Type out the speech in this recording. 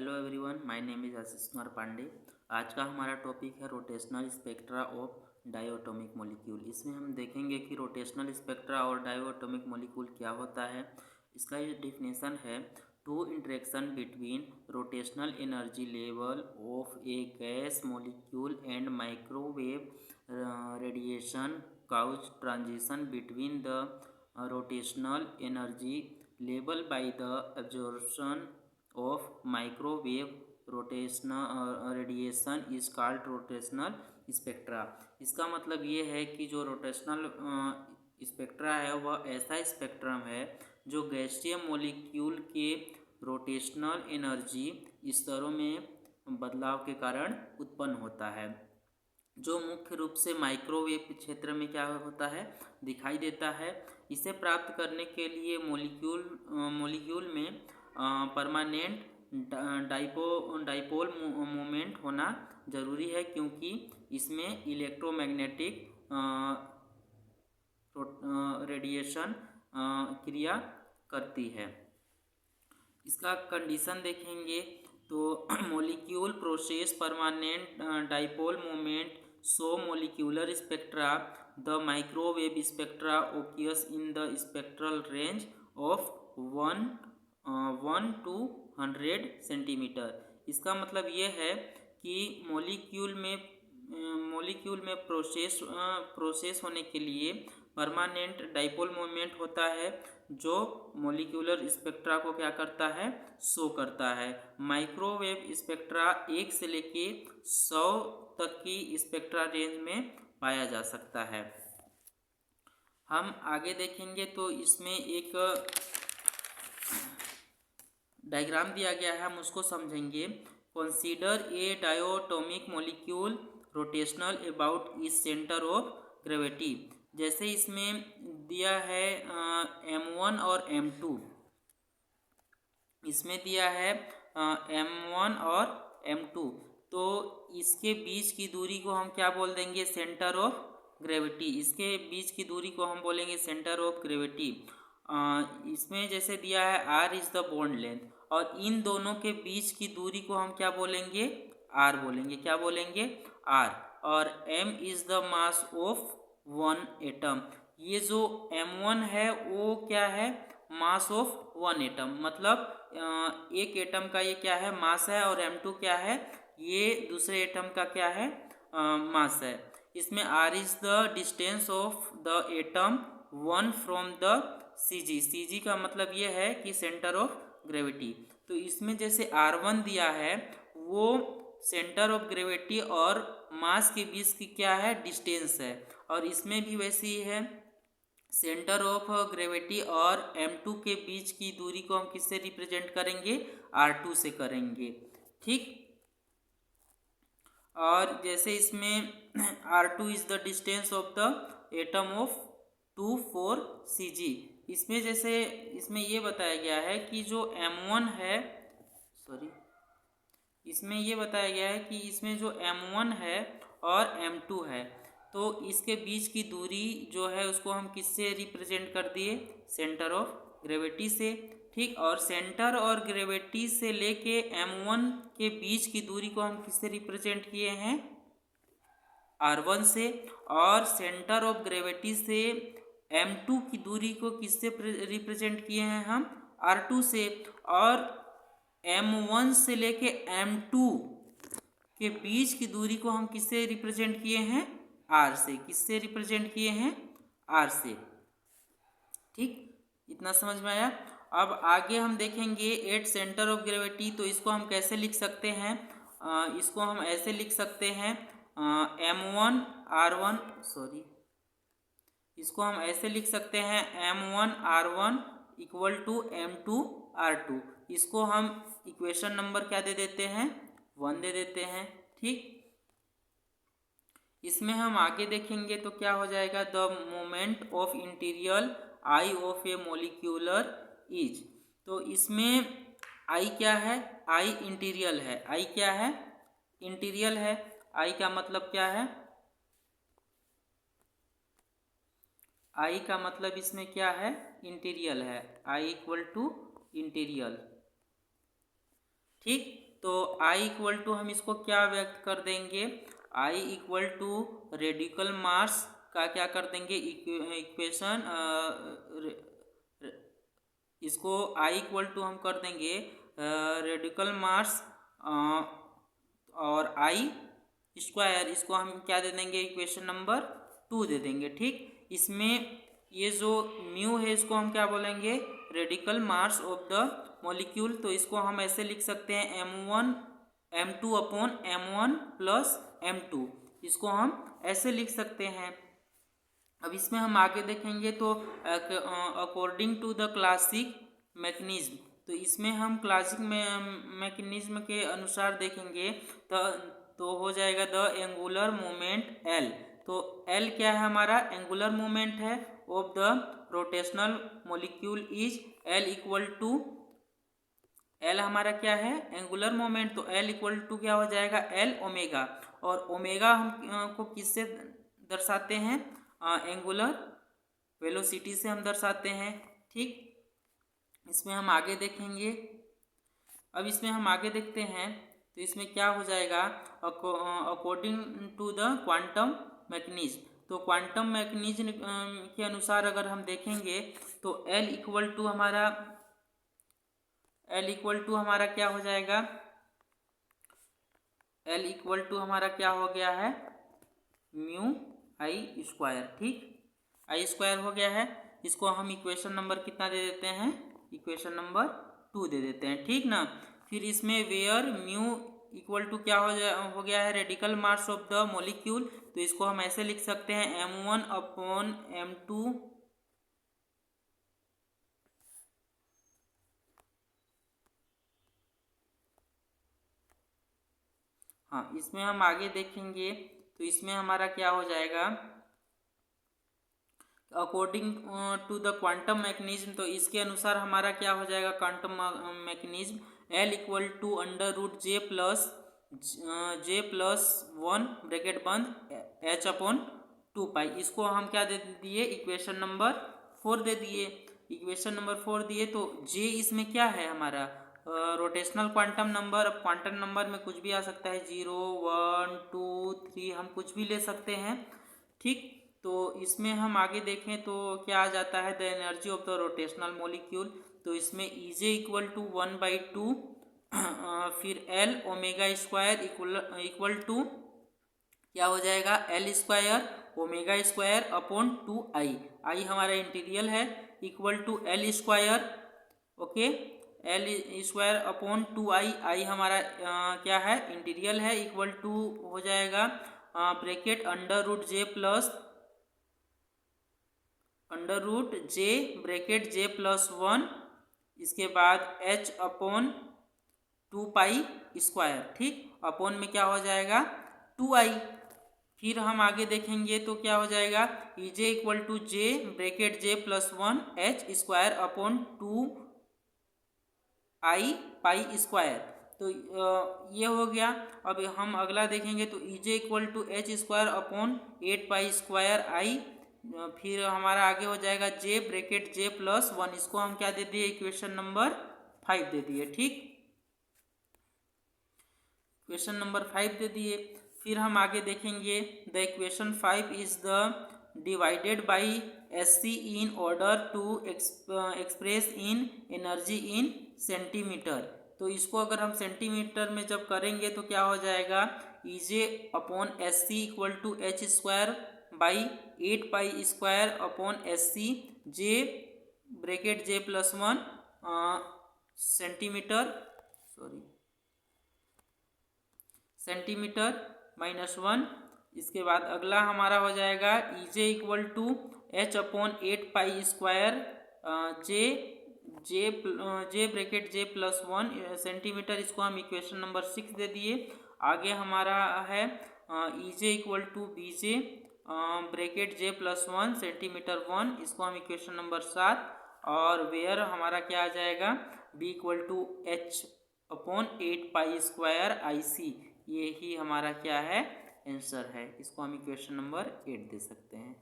Hello everyone, my name is Ashish Kumar Pandey. आज का हमारा टॉपिक है rotational spectra of diatomic molecule. इसमें हम देखेंगे कि रोटेशनल स्पेक्ट्रा और डायटोमिक मॉलिक्यूल क्या होता है। इसका ये डिफिनेशन है, to interaction between rotational energy level of a gas molecule and microwave radiation cause transition between the rotational energy level by the absorption of microwave rotational radiation is called rotational spectra। इसका मतलब ये है कि जो rotational spectra है वह ऐसा spectrum है जो गैसीय मॉलिक्यूल के रोटेशनल एनर्जी स्तरों में बदलाव के कारण उत्पन्न होता है, जो मुख्य रूप से माइक्रोवेव क्षेत्र में क्या होता है, दिखाई देता है। इसे प्राप्त करने के लिए मॉलिक्यूल में परमानेंट डाइपोल मोमेंट होना जरूरी है, क्योंकि इसमें इलेक्ट्रोमैग्नेटिक रेडिएशन क्रिया करती है। इसका कंडीशन देखेंगे तो molecule process permanent dipole moment so molecular spectra the microwave spectra occurs in the spectral range of 1 to 100 centimetre. इसका मतलब ये है कि मॉलिक्यूल में प्रोसेस होने के लिए परमानेंट डाइपोल मोमेंट होता है, जो मॉलिक्यूलर स्पेक्ट्रा को क्या करता है, शो करता है। माइक्रोवेव स्पेक्ट्रा 1 से लेके 100 तक की स्पेक्ट्रा रेंज में पाया जा सकता है। हम आगे देखेंगे तो इसमें एक डायग्राम दिया गया है, हम उसको समझेंगे। Consider a diatomic molecule rotational about इस सेंटर ऑफ ग्रेविटी। जैसे इसमें दिया है M1 और M2, इसमें दिया है M1 और M2, तो इसके बीच की दूरी को हम क्या बोल देंगे, सेंटर ऑफ ग्रेविटी। इसके बीच की दूरी को हम बोलेंगे सेंटर ऑफ ग्रेविटी। इसमें जैसे दिया है R is the bond length, और इन दोनों के बीच की दूरी को हम क्या बोलेंगे, R बोलेंगे। क्या बोलेंगे, R। और M is the mass of 1 atom. ये जो M1 है वो क्या है, मास ऑफ 1 एटम, मतलब एक एटम का ये क्या है, मास है, और M2 क्या है, ये दूसरे एटम का क्या है, मास है। इसमें R is the distance of the atom 1 from the CG। CG का मतलब ये है कि सेंटर ऑफ ग्रेविटी। तो इसमें जैसे R1 दिया है, वो सेंटर ऑफ ग्रेविटी और मास के बीच की क्या है, डिस्टेंस है। और इसमें भी वैसे ही है, सेंटर ऑफ ग्रेविटी और M2 के बीच की दूरी को हम किससे रिप्रेजेंट करेंगे, R2 से करेंगे। ठीक। और जैसे इसमें R2 is the distance of the atom of 2 4 CG। इसमें जैसे इसमें ये बताया गया है कि जो M1 है, इसमें ये बताया गया है कि इसमें जो M1 है और M2 है, तो इसके बीच की दूरी जो है उसको हम किससे रिप्रेजेंट कर दिए, सेंटर ऑफ ग्रेविटी से। ठीक। और सेंटर और ग्रेविटी से लेके M1 के बीच की दूरी को हम किससे रिप्रेजेंट किए हैं, R1 से। और सेंटर ऑफ ग्रेविटी से M2 की दूरी को किससे रिप्रेजेंट किए हैं, हम R2 से। और M1 से लेके M2 के बीच की दूरी को हम किससे रिप्रेजेंट किए हैं, R से। किससे रिप्रेजेंट किए हैं, R से। ठीक, इतना समझ में आया। अब आगे हम देखेंगे एट सेंटर ऑफ ग्रेविटी, तो इसको हम कैसे लिख सकते हैं, इसको हम ऐसे लिख सकते हैं, M1 R1 इसको हम ऐसे लिख सकते हैं, M1 R1 equal to M2 R2। इसको हम इक्वेशन नंबर क्या दे देते हैं, 1 दे देते हैं। ठीक। इसमें हम आगे देखेंगे तो क्या हो जाएगा, the moment of interior I of A molecular is. तो इसमें आई क्या है, आई इंटीरियल है। आई क्या है, इंटीरियल है। आई का मतलब क्या है, आई का मतलब इसमें क्या है, इंटीरियल है। I equal to interior. ठीक। तो आई इक्वल टू हम इसको क्या व्यक्त कर देंगे, आई इक्वल टू रेडिकल मास का क्या कर देंगे इक्वेशन, इसको आई इक्वल टू हम कर देंगे रेडिकल मास और आई स्क्वायर, इसको हम क्या दे देंगे इक्वेशन नंबर 2 दे देंगे। ठीक, इसमें ये जो म्यू है इसको हम क्या बोलेंगे, radical mass of the molecule. तो इसको हम ऐसे लिख सकते हैं m2 upon m1 plus m2, इसको हम ऐसे लिख सकते हैं। अब इसमें हम आगे देखेंगे तो according to the classic mechanism, तो इसमें हम क्लासिक मैकेनिज्म के अनुसार देखेंगे तो हो जाएगा द एंगुलर मोमेंट L। तो L क्या है हमारा, एंगुलर मोमेंट है of the rotational molecule is L equal to, L हमारा क्या है एंगुलर मोमेंट, तो L इक्वल टू क्या हो जाएगा L ओमेगा, और ओमेगा हम को किससे दर्शाते हैं, एंगुलर वेलोसिटी से हम दर्शाते हैं। ठीक, इसमें हम आगे देखेंगे। अब इसमें हम आगे देखते हैं तो इसमें क्या हो जाएगा, according to the quantum mechanism, तो क्वांटम मैकेनिज्म के अनुसार अगर हम देखेंगे तो L इक्वल टू हमारा क्या हो जाएगा, L इक्वल टू हमारा क्या हो गया है म्यू आई स्क्वायर। ठीक, आई स्क्वायर हो गया है, इसको हम इक्वेशन नंबर कितना दे देते हैं, इक्वेशन नंबर 2 दे देते हैं। ठीक ना, फिर इसमें वेयर म्यू इक्वल टू क्या हो गया है radical mass of the molecule, तो इसको हम ऐसे लिख सकते हैं m1 अपॉन m2 हाँ, इसमें हम आगे देखेंगे तो इसमें हमारा क्या हो जाएगा, according to the quantum mechanism, तो इसके अनुसार हमारा क्या हो जाएगा quantum mechanism, L equal to under root J plus 1 bracket बंद H अपॉन 2 पाई, इसको हम क्या दे दिए इक्वेशन नंबर 4 दे दिए। इक्वेशन नंबर 4 दिए तो J इसमें क्या है हमारा रोटेशनल क्वांटम नंबर। अब क्वांटम नंबर में कुछ भी आ सकता है, 0 1 2 3 हम कुछ भी ले सकते हैं। ठीक, तो इसमें हम आगे देखें तो क्या आ जाता है the energy of the rotational molecule, तो इसमें EJ इक्वल टू 1/2 फिर L omega square equal to क्या हो जाएगा L square omega square upon 2I, I हमारा इंटीरियल है equal to L square, okay L square upon 2I, I हमारा क्या है इंटीरियल है इक्वल टू हो जाएगा bracket under root J bracket J plus 1, इसके बाद H अपॉन 2 पाई स्क्वायर। ठीक, अपॉन में क्या हो जाएगा 2I, फिर हम आगे देखेंगे तो क्या हो जाएगा EJ equal to J bracket J plus 1 H square upon 2I pi square, तो ये हो गया। अब हम अगला देखेंगे तो EJ equal to H square upon 8 pi square I, फिर हमारा आगे हो जाएगा J ब्रैकेट J प्लस 1, इसको हम क्या दे दिए इक्वेशन नंबर 5 दे दिए। ठीक, इक्वेशन नंबर 5 दे दिए। फिर हम आगे देखेंगे the equation 5 is the divided by SC in order to express in energy in centimeter, तो इसको अगर हम सेंटीमीटर में जब करेंगे तो क्या हो जाएगा EJ अपॉन SC equal to H square by 8 pi square upon SC J bracket J plus 1 centimeter minus 1। इसके बाद अगला हमारा हो जाएगा EJ equal to H upon 8 pi square J bracket J plus 1 centimeter, इसको हम इक्वेशन नंबर 6 दे दिए। आगे हमारा है EJ equal to BJ bracket J plus 1 centimeter 1, इसको हम इक्वेशन नंबर 7, और वेयर हमारा क्या आ जाएगा B equal to H upon 8 pi square IC, ये ही हमारा क्या है आंसर है, इसको हम इक्वेशन नंबर 8 दे सकते हैं।